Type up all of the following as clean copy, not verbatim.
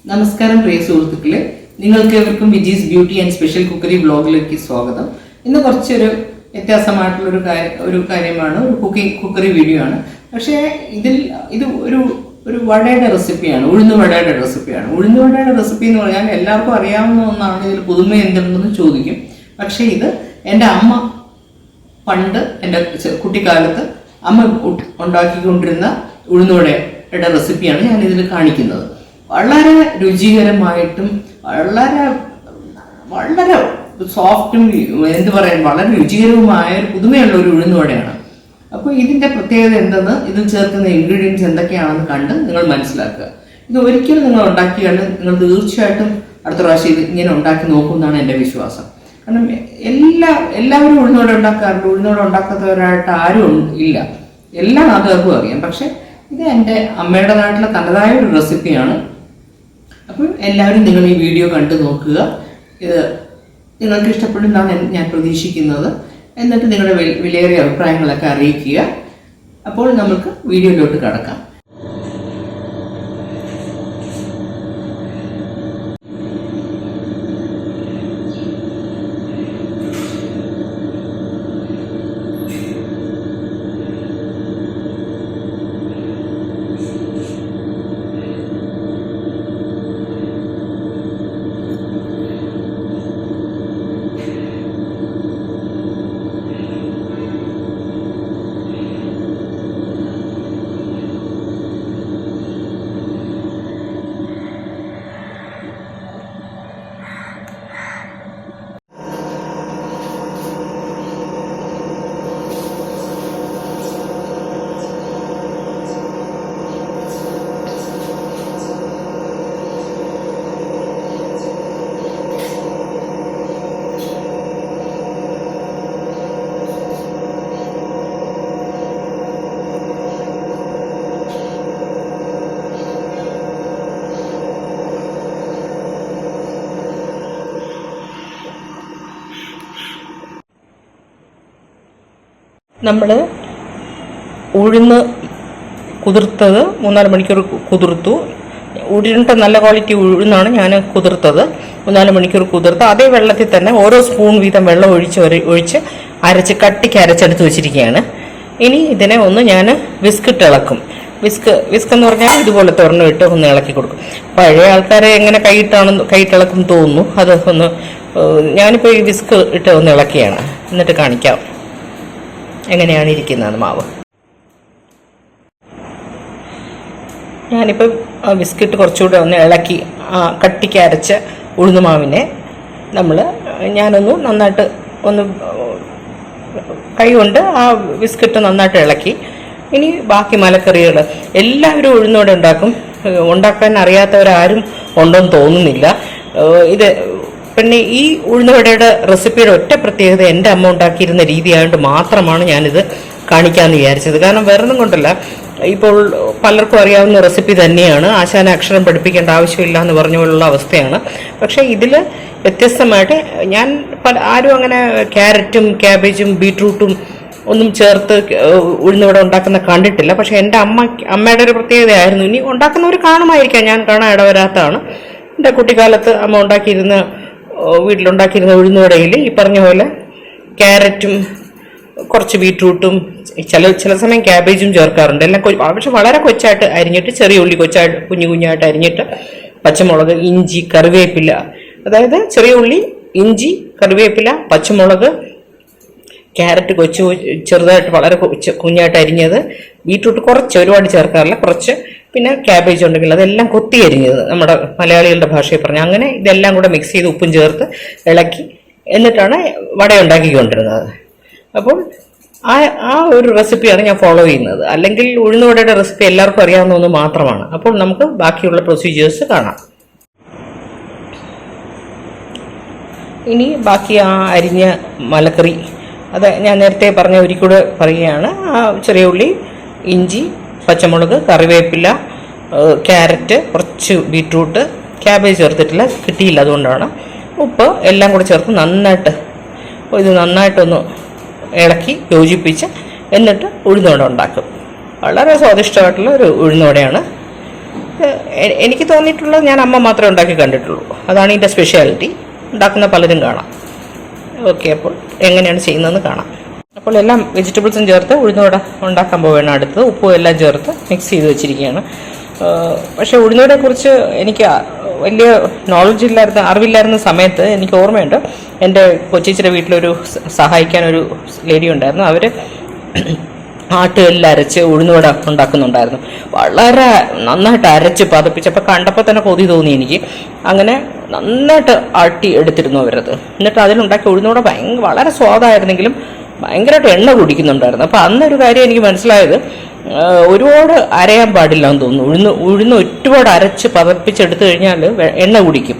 നമസ്കാരം പ്രിയ സുഹൃത്തുക്കളെ, നിങ്ങൾക്ക് ഏവർക്കും വിജീസ് ബ്യൂട്ടി ആൻഡ് സ്പെഷ്യൽ കുക്കറി വ്ലോഗിലേക്ക് സ്വാഗതം. ഇന്ന് കുറച്ചൊരു വ്യത്യാസമായിട്ടുള്ള ഒരു കാര്യമാണ്, ഒരു കുക്കറി വീഡിയോ ആണ്. പക്ഷേ ഇത് ഒരു വടയുടെ റെസിപ്പിയാണ്, ഉഴുന്നുവടയുടെ റെസിപ്പിയാണ്. ഉഴുന്നുവടയുടെ റെസിപ്പി എന്ന് പറഞ്ഞാൽ എല്ലാവർക്കും അറിയാവുന്ന ഒന്നാണ്. ഇതിൽ പുതുമ എന്തുണ്ടെന്ന് ചോദിക്കും. പക്ഷേ ഇത് എൻ്റെ അമ്മ പണ്ട് എൻ്റെ കുട്ടിക്കാലത്ത് അമ്മ ഉണ്ടാക്കിക്കൊണ്ടിരുന്ന ഉഴുന്നുവടയുടെ റെസിപ്പിയാണ് ഞാൻ ഇതിൽ കാണിക്കുന്നത്. വളരെ രുചികരമായിട്ടും വളരെ സോഫ്റ്റും വളരെ രുചികരവുമായ ഒരു പുതുമയുള്ള ഒരു ഉഴുന്നുവടയാണ്. അപ്പോൾ ഇതിൻ്റെ പ്രത്യേകത എന്തെന്ന്, ഇതിൽ ചേർക്കുന്ന ഇൻഗ്രീഡിയൻസ് എന്തൊക്കെയാണെന്ന് കണ്ട് നിങ്ങൾ മനസ്സിലാക്കുക. ഇത് ഒരിക്കലും നിങ്ങൾ ഉണ്ടാക്കിയാൽ നിങ്ങൾ തീർച്ചയായിട്ടും അടുത്ത പ്രാവശ്യം ഇത് ഇങ്ങനെ ഉണ്ടാക്കി നോക്കുമെന്നാണ് എൻ്റെ വിശ്വാസം. കാരണം എല്ലാവരും ഉഴുന്നുവട ഉണ്ടാക്കാറുണ്ട്. ഉഴുന്നുവട ഉണ്ടാക്കാത്തവരായിട്ട് ആരും ഇല്ല, എല്ലാ നാട്ടുകാർക്കും അറിയാം. പക്ഷെ ഇത് എൻ്റെ അമ്മയുടെ നാട്ടിലെ തനതായ ഒരു റെസിപ്പിയാണ്. അപ്പോൾ എല്ലാവരും നിങ്ങൾ ഈ വീഡിയോ കണ്ടു നോക്കുക. ഇത് നിങ്ങൾക്ക് ഇഷ്ടപ്പെടുന്നതാണ് ഞാൻ പ്രതീക്ഷിക്കുന്നത്. എന്നിട്ട് നിങ്ങളുടെ വിലയേറിയ അഭിപ്രായങ്ങളൊക്കെ അറിയിക്കുക. അപ്പോൾ നമുക്ക് വീഡിയോയിലോട്ട് കടക്കാം. നമ്മൾ ഉഴുന്ന് കുതിർത്തത് 3-4 മണിക്കൂർ കുതിർത്തു. ഉഴുന്നിട്ട് നല്ല ക്വാളിറ്റി ഉഴുന്നാണ് ഞാൻ കുതിർത്തത്. 3-4 മണിക്കൂർ കുതിർത്ത് അതേ വെള്ളത്തിൽ തന്നെ ഓരോ സ്പൂൺ വീതം വെള്ളം ഒഴിച്ച് കട്ടിക്ക് അരച്ചെടുത്ത് വെച്ചിരിക്കുകയാണ്. ഇനി ഇതിനെ ഒന്ന് ഞാൻ വിസ്കിട്ട് ഇളക്കും. വിസ്ക് എന്ന് പറഞ്ഞാൽ ഇതുപോലെ തുറന്നു ഇട്ട് ഒന്ന് ഇളക്കി കൊടുക്കും. പഴയ ആൾക്കാരെ എങ്ങനെ കൈയിട്ടിളക്കും തോന്നുന്നു. അത് ഒന്ന് ഞാനിപ്പോൾ ഈ വിസ്ക് ഇട്ട് ഒന്ന് ഇളക്കിയാണ്. എന്നിട്ട് കാണിക്കാം എങ്ങനെയാണ് ഇരിക്കുന്നത് മാവ്. ഞാനിപ്പോൾ ബിസ്ക്കറ്റ് കുറച്ചുകൂടെ ഒന്ന് ഇളക്കി കട്ടിക്ക് അരച്ച ഉഴുന്നുമാവിനെ ഞാനൊന്ന് നന്നായിട്ട് ഒന്ന് കൈ കൊണ്ട് ആ ബിസ്ക്കറ്റ് നന്നായിട്ട് ഇളക്കി. ഇനി ബാക്കി മലക്കറികൾ എല്ലാവരും ഉഴുന്നോടെ ഉണ്ടാക്കാൻ അറിയാത്തവരാരും ഉണ്ടെന്ന് തോന്നുന്നില്ല. പിന്നെ ഈ ഉഴുന്നുവടയുടെ റെസിപ്പിയുടെ ഒറ്റ പ്രത്യേകത എൻ്റെ അമ്മ ഉണ്ടാക്കിയിരുന്ന രീതിയായതുകൊണ്ട് മാത്രമാണ് ഞാനിത് കാണിക്കാമെന്ന് വിചാരിച്ചത്. കാരണം വേറൊന്നും കൊണ്ടല്ല, ഇപ്പോൾ പലർക്കും അറിയാവുന്ന റെസിപ്പി തന്നെയാണ്. ആശാനെ അക്ഷരം പഠിപ്പിക്കേണ്ട ആവശ്യമില്ല എന്ന് പറഞ്ഞുള്ള അവസ്ഥയാണ്. പക്ഷേ ഇതിൽ വ്യത്യസ്തമായിട്ട് ഞാൻ ആരും അങ്ങനെ ക്യാരറ്റും ക്യാബേജും ബീട്രൂട്ടും ഒന്നും ചേർത്ത് ഉഴുന്നുവട ഉണ്ടാക്കുന്ന കണ്ടിട്ടില്ല. പക്ഷെ എൻ്റെ അമ്മയുടെ ഒരു പ്രത്യേകതയായിരുന്നു. ഇനി ഉണ്ടാക്കുന്നവർ കാണുമായിരിക്കാം, ഞാൻ കാണാൻ ഇടവരാത്തതാണ്. എൻ്റെ കുട്ടിക്കാലത്ത് അമ്മ വീട്ടിലുണ്ടാക്കിയിരുന്ന ഉഴുന്നുവടയിൽ ഈ പറഞ്ഞ പോലെ ക്യാരറ്റും കുറച്ച് ബീട്രൂട്ടും ചില സമയം ക്യാബേജും ചേർക്കാറുണ്ട്. എല്ലാം പക്ഷെ വളരെ കൊച്ചായിട്ട് അരിഞ്ഞിട്ട്, ചെറിയ ഉള്ളി കുഞ്ഞായിട്ട് അരിഞ്ഞിട്ട്, പച്ചമുളക്, ഇഞ്ചി, കറിവേപ്പില, അതായത് ചെറിയ ഉള്ളി, ഇഞ്ചി, കറിവേപ്പില, പച്ചമുളക്, ക്യാരറ്റ് ചെറുതായിട്ട് വളരെ കുഞ്ഞായിട്ട് അരിഞ്ഞത്, ബീട്രൂട്ട് കുറച്ച്, ഒരുപാട് ചേർക്കാറില്ല, കുറച്ച്, പിന്നെ ക്യാബേജ് ഉണ്ടെങ്കിൽ അതെല്ലാം കൊത്തി അരിഞ്ഞത്, നമ്മുടെ മലയാളികളുടെ ഭാഷയിൽ പറഞ്ഞാൽ. അങ്ങനെ ഇതെല്ലാം കൂടെ മിക്സ് ചെയ്ത് ഉപ്പും ചേർത്ത് ഇളക്കി എന്നിട്ടാണ് വട ഉണ്ടാക്കിക്കൊണ്ടിരുന്നത്. അപ്പോൾ ആ ഒരു റെസിപ്പിയാണ് ഞാൻ ഫോളോ ചെയ്യുന്നത്. അല്ലെങ്കിൽ ഉഴുന്നുവടയുടെ റെസിപ്പി എല്ലാവർക്കും അറിയാവുന്ന ഒന്ന് മാത്രമാണ്. അപ്പോൾ നമുക്ക് ബാക്കിയുള്ള പ്രൊസീജിയേഴ്സ് കാണാം. ഇനി ബാക്കി ആ അരിഞ്ഞ മലക്കറി, അത് ഞാൻ നേരത്തെ പറഞ്ഞ ഒരിക്കൽ പറയുകയാണ്. ചെറിയ ഉള്ളി, ഇഞ്ചി, പച്ചമുളക്, കറിവേപ്പില, ക്യാരറ്റ്, കുറച്ച് ബീട്രൂട്ട്, ക്യാബേജ് ചേർത്തിട്ടില്ല, കിട്ടിയില്ല, അതുകൊണ്ടാണ്. ഉപ്പ് എല്ലാം കൂടെ ചേർത്ത് നന്നായിട്ടൊന്ന് ഇളക്കി യോജിപ്പിച്ച് എന്നിട്ട് ഉഴുന്നുവട ഉണ്ടാക്കും. വളരെ സ്വാദിഷ്ടമായിട്ടുള്ള ഒരു ഉഴുന്നുവടയാണ്. എനിക്ക് തോന്നിയിട്ടുള്ളത് ഞാൻ അമ്മ മാത്രമേ ഉണ്ടാക്കി കണ്ടിട്ടുള്ളൂ. അതാണ് ഇതിൻ്റെ സ്പെഷ്യാലിറ്റി. ഉണ്ടാക്കുന്ന പലരും കാണാം. ഓക്കെ, അപ്പോൾ എങ്ങനെയാണ് ചെയ്യുന്നതെന്ന് കാണാം. അപ്പോൾ എല്ലാം വെജിറ്റബിൾസും ചേർത്ത് ഉഴുന്നുവട ഉണ്ടാക്കാൻ പോവുകയാണ് അടുത്ത്. ഉപ്പും എല്ലാം ചേർത്ത് മിക്സ് ചെയ്ത് വെച്ചിരിക്കുകയാണ്. പക്ഷേ ഉഴുന്നുവടയെക്കുറിച്ച് എനിക്ക് വലിയ നോളജ് ഇല്ലായിരുന്ന അറിവില്ലായിരുന്ന സമയത്ത് എനിക്ക് ഓർമ്മയുണ്ട്, എൻ്റെ കൊച്ചിച്ചിയുടെ വീട്ടിലൊരു സഹായിക്കാനൊരു ലേഡി ഉണ്ടായിരുന്നു. അവർ ആട്ടുകല്ലിൽ അരച്ച് ഉഴുന്നുവട ഉണ്ടാക്കുന്നുണ്ടായിരുന്നു. വളരെ നന്നായിട്ട് അരച്ച് പതപ്പിച്ചപ്പോൾ കണ്ടപ്പോൾ തന്നെ കൊതി തോന്നി എനിക്ക്. അങ്ങനെ നന്നായിട്ട് ആട്ടി എടുത്തിരുന്നു അവരത്. എന്നിട്ട് അതിലുണ്ടാക്കി ഉഴുന്നുവട വളരെ സ്വാദായിരുന്നെങ്കിലും ഭയങ്കരമായിട്ട് എണ്ണ കുടിക്കുന്നുണ്ടായിരുന്നു. അപ്പോൾ അന്നൊരു കാര്യം എനിക്ക് മനസ്സിലായത്, ഒരുപാട് അരയാൻ പാടില്ല എന്ന് തോന്നുന്നു. ഉഴുന്ന് ഒരുപാട് അരച്ച് പതപ്പിച്ചെടുത്തു കഴിഞ്ഞാൽ എണ്ണ കുടിക്കും.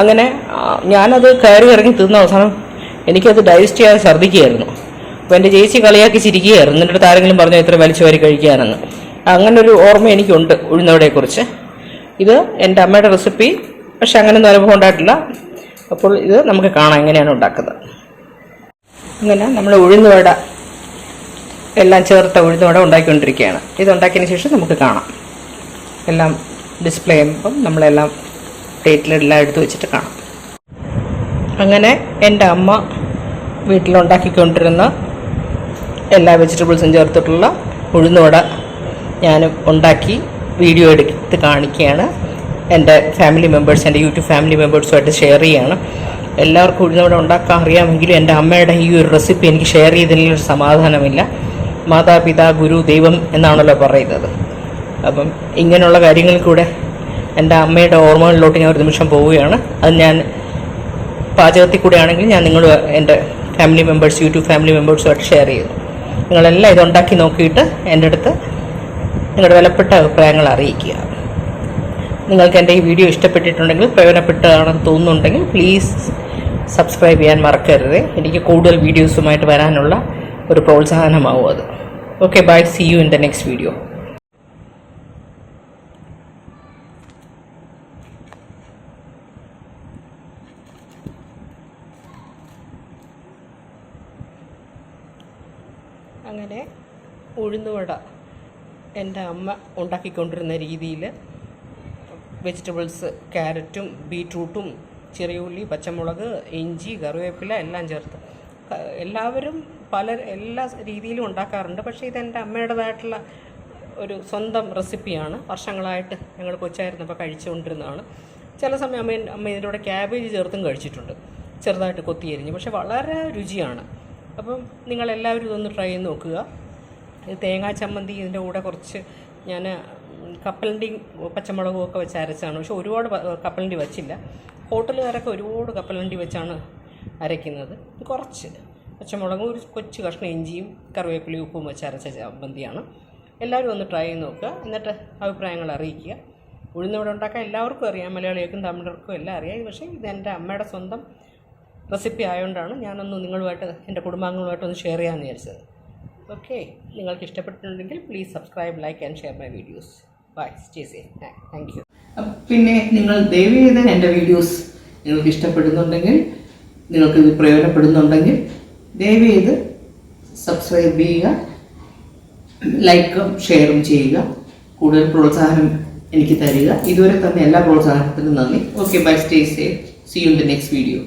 അങ്ങനെ ഞാനത് കയറി ഇറങ്ങി തിന്ന അവസാനം എനിക്കത് ഡൈജസ്റ്റ് ചെയ്യാതെ ഛർദ്ദിക്കുകയായിരുന്നു. അപ്പോൾ എൻ്റെ ചേച്ചി കളിയാക്കി ചിരിക്കുകയായിരുന്നു. എന്നിട്ട് അടുത്ത് ആരെങ്കിലും പറഞ്ഞു ഇത്ര വലിച്ചു വാരി കഴിക്കാനെന്ന്. അങ്ങനൊരു ഓർമ്മ എനിക്കുണ്ട് ഉഴുന്നുവടയെക്കുറിച്ച്. ഇത് എൻ്റെ അമ്മയുടെ റെസിപ്പി, പക്ഷെ അങ്ങനെയൊന്നും അനുഭവം ഉണ്ടായിട്ടില്ല. അപ്പോൾ ഇത് നമുക്ക് കാണാം എങ്ങനെയാണ് ഉണ്ടാക്കുന്നത്. ഇങ്ങനെ നമ്മൾ ഉഴുന്നുവട എല്ലാം ചേർത്ത ഉഴുന്നുവട ഉണ്ടാക്കിക്കൊണ്ടിരിക്കുകയാണ്. ഇതുണ്ടാക്കിയതിന് ശേഷം നമുക്ക് കാണാം. എല്ലാം ഡിസ്പ്ലേ ചെയ്യുമ്പം നമ്മളെല്ലാം പ്ലേറ്റിലെല്ലാം എടുത്ത് വെച്ചിട്ട് കാണാം. അങ്ങനെ എൻ്റെ അമ്മ വീട്ടിലുണ്ടാക്കിക്കൊണ്ടിരുന്ന എല്ലാ വെജിറ്റബിൾസും ചേർത്തിട്ടുള്ള ഉഴുന്നുവട ഞാനും ഉണ്ടാക്കി വീഡിയോ എടുത്ത് കാണിക്കുകയാണ്. എൻ്റെ ഫാമിലി മെമ്പേഴ്സ്, എൻ്റെ യൂട്യൂബ് ഫാമിലി മെമ്പേഴ്സുമായിട്ട് ഷെയർ ചെയ്യുകയാണ്. എല്ലാവർക്കും ഉഴുന്നുവട ഉണ്ടാക്കാൻ അറിയാമെങ്കിലും എൻ്റെ അമ്മയുടെ ഈ ഒരു റെസിപ്പി എനിക്ക് ഷെയർ ചെയ്തതിലൊരു സമാധാനമില്ല. മാതാപിതാ ഗുരു ദൈവം എന്നാണല്ലോ പറയുന്നത്. അപ്പം ഇങ്ങനെയുള്ള കാര്യങ്ങളിൽ കൂടെ എൻ്റെ അമ്മയുടെ ഓർമ്മകളിലോട്ട് ഞാൻ ഒരു നിമിഷം പോവുകയാണ്. അത് ഞാൻ പാചകത്തിൽ കൂടെ ആണെങ്കിൽ ഞാൻ നിങ്ങൾ എൻ്റെ ഫാമിലി മെമ്പേഴ്സ്, യൂട്യൂബ് ഫാമിലി മെമ്പേഴ്സുമായിട്ട് ഷെയർ ചെയ്യുന്നു. നിങ്ങളെല്ലാം ഇതുണ്ടാക്കി നോക്കിയിട്ട് എൻ്റെ അടുത്ത് നിങ്ങളുടെ വിലപ്പെട്ട അഭിപ്രായങ്ങൾ അറിയിക്കുക. നിങ്ങൾക്ക് എൻ്റെ ഈ വീഡിയോ ഇഷ്ടപ്പെട്ടിട്ടുണ്ടെങ്കിൽ, പ്രയോജനപ്പെട്ടതാണെന്ന് തോന്നുന്നുണ്ടെങ്കിൽ പ്ലീസ് സബ്സ്ക്രൈബ് ചെയ്യാൻ മറക്കരുത്. എനിക്ക് കൂടുതൽ വീഡിയോസുമായിട്ട് വരാനുള്ള ഒരു പ്രോത്സാഹനമാവും അത്. Okay, bye, see you in the next video. അങ്ങനെ ഉഴുന്നുവട എൻ്റെ അമ്മ ഉണ്ടാക്കിക്കൊണ്ടിരുന്ന രീതിയിൽ വെജിറ്റബിൾസ്, ക്യാരറ്റും ബീറ്റ്റൂട്ടും ചെറിയ ഉള്ളി, പച്ചമുളക്, ഇഞ്ചി, കറിവേപ്പില എല്ലാം ചേർത്ത് എല്ലാവരും എല്ലാ രീതിയിലും ഉണ്ടാക്കാറുണ്ട്. പക്ഷേ ഇതെൻ്റെ അമ്മയുടേതായിട്ടുള്ള ഒരു സ്വന്തം റെസിപ്പിയാണ്. വർഷങ്ങളായിട്ട് ഞങ്ങൾ കൊച്ചായിരുന്നപ്പോൾ കഴിച്ചുകൊണ്ടിരുന്നതാണ്. ചില സമയം അമ്മ ഇതിൻ്റെ കൂടെ ക്യാബേജ് ചേർത്തും കഴിച്ചിട്ടുണ്ട്, ചെറുതായിട്ട് കൊത്തിയരിഞ്ഞ്. പക്ഷേ വളരെ രുചിയാണ്. അപ്പം നിങ്ങളെല്ലാവരും ഇതൊന്ന് ട്രൈ ചെയ്ത് നോക്കുക. ഇത് തേങ്ങാ ചമ്മന്തി ഇതിൻ്റെ കൂടെ കുറച്ച് ഞാൻ കപ്പലണ്ടിയും പച്ചമുളകും ഒക്കെ വെച്ച് അരച്ചാണ്. പക്ഷെ ഒരുപാട് കപ്പലണ്ടി വച്ചില്ല. ഹോട്ടലുകാരൊക്കെ ഒരുപാട് കപ്പലണ്ടി വെച്ചാണ് അരയ്ക്കുന്നത്. കുറച്ച് പച്ചമുളകും ഒരു കൊച്ചു കഷ്ണം ഇഞ്ചിയും കറിവേപ്പിലയും ഉപ്പും വെച്ച് അരച്ച ചമ്മന്തിയാണ്. എല്ലാവരും ഒന്ന് ട്രൈ ചെയ്ത് നോക്കുക. എന്നിട്ട് അഭിപ്രായങ്ങൾ അറിയിക്കുക. ഉഴുന്നുവട ഉണ്ടാക്കാൻ എല്ലാവർക്കും അറിയാം, മലയാളികൾക്കും തമിഴർക്കും എല്ലാം അറിയാം. പക്ഷേ ഇത് എൻ്റെ അമ്മയുടെ സ്വന്തം റെസിപ്പി ആയതുകൊണ്ടാണ് ഞാനൊന്ന് നിങ്ങളുമായിട്ട്, എൻ്റെ കുടുംബാംഗങ്ങളുമായിട്ടൊന്ന് ഷെയർ ചെയ്യാമെന്ന് വിചാരിച്ചത്. ഓക്കെ, നിങ്ങൾക്ക് ഇഷ്ടപ്പെട്ടിട്ടുണ്ടെങ്കിൽ please subscribe, like and share my videos. Bye, stay safe. Thank you. പിന്നെ നിങ്ങൾ ദയവ് ചെയ്ത് എൻ്റെ വീഡിയോസ് നിങ്ങൾക്ക് ഇഷ്ടപ്പെടുന്നുണ്ടെങ്കിൽ, നിങ്ങൾക്ക് ഇത് പ്രയോജനപ്പെടുന്നുണ്ടെങ്കിൽ ദയവ് ചെയ്ത് സബ്സ്ക്രൈബ് ചെയ്യുക, ലൈക്കും ഷെയറും ചെയ്യുക. കൂടുതൽ പ്രോത്സാഹനം എനിക്ക് തരിക. ഇതുവരെ തന്നെ എല്ലാ പ്രോത്സാഹനത്തിനും നന്ദി. Okay, bye, stay safe. See you in the next video.